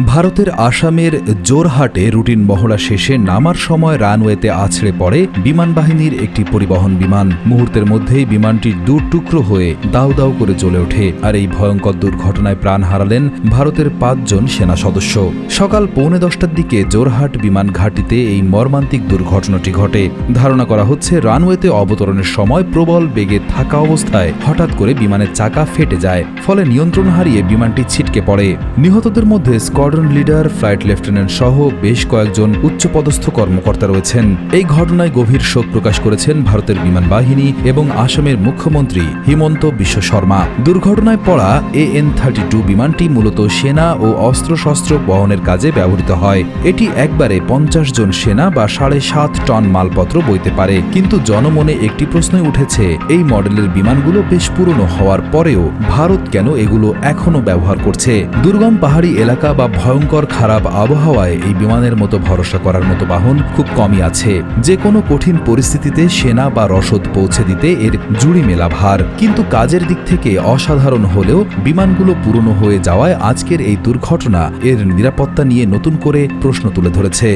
ভারতের আসামের জোরহাটে রুটিন মহড়া শেষে নামার সময় রানওয়েতে আছড়ে পড়ে বিমান বাহিনীর একটি পরিবহন বিমান। মুহূর্তের মধ্যেই বিমানটি দু টুকরো হয়ে দাউ দাউ করে জ্বলে ওঠে। আর এই ভয়ঙ্কর দুর্ঘটনায় প্রাণ হারালেন ভারতের ৫ জন সেনা সদস্য। সকাল 10:15টার দিকে জোরহাট বিমান ঘাঁটিতে এই মর্মান্তিক দুর্ঘটনাটি ঘটে। ধারণা করা হচ্ছে রানওয়েতে অবতরণের সময় প্রবল বেগে থাকা অবস্থায় হঠাৎ করে বিমানের চাকা ফেটে যায়, ফলে নিয়ন্ত্রণ হারিয়ে বিমানটি ছিটকে পড়ে। নিহতদের মধ্যে স্কোয়াড্রন লিডার, ফ্লাইট লেফটেন্যান্ট সহ বেশ কয়েকজন উচ্চপদস্থ কর্মকর্তা রয়েছেন। এই ঘটনায় গভীর শোক প্রকাশ করেছেন ভারতের বিমান বাহিনী এবং আসামের মুখ্যমন্ত্রী হিমন্ত বিশ্ব শর্মা। দুর্ঘটনায় পড়া AN-32 বিমানটি মূলত সেনা ও অস্ত্রশস্ত্র বহনের কাজে ব্যবহৃত হয়। এটি একবারে 50 জন সেনা বা 7.5 টন মালপত্র বইতে পারে। কিন্তু জনমনে একটি প্রশ্নই উঠেছে, এই মডেলের বিমানগুলো বেশ পুরনো হওয়ার পরেও ভারত কেন এগুলো এখনও ব্যবহার করছে? দুর্গম পাহাড়ি এলাকা বা ভয়ঙ্কর খারাপ আবহাওয়ায় এই বিমানের মতো ভরসা করার মতো বাহন খুব কমই আছে। যে কোনো কঠিন পরিস্থিতিতে সেনা বা রসদ পৌঁছে দিতে এর জুড়ি মেলা ভার। কিন্তু কাজের দিক থেকে অসাধারণ হলেও বিমানগুলো পুরনো হয়ে যাওয়ায় আজকের এই দুর্ঘটনা এর নিরাপত্তা নিয়ে নতুন করে প্রশ্ন তুলে ধরেছে।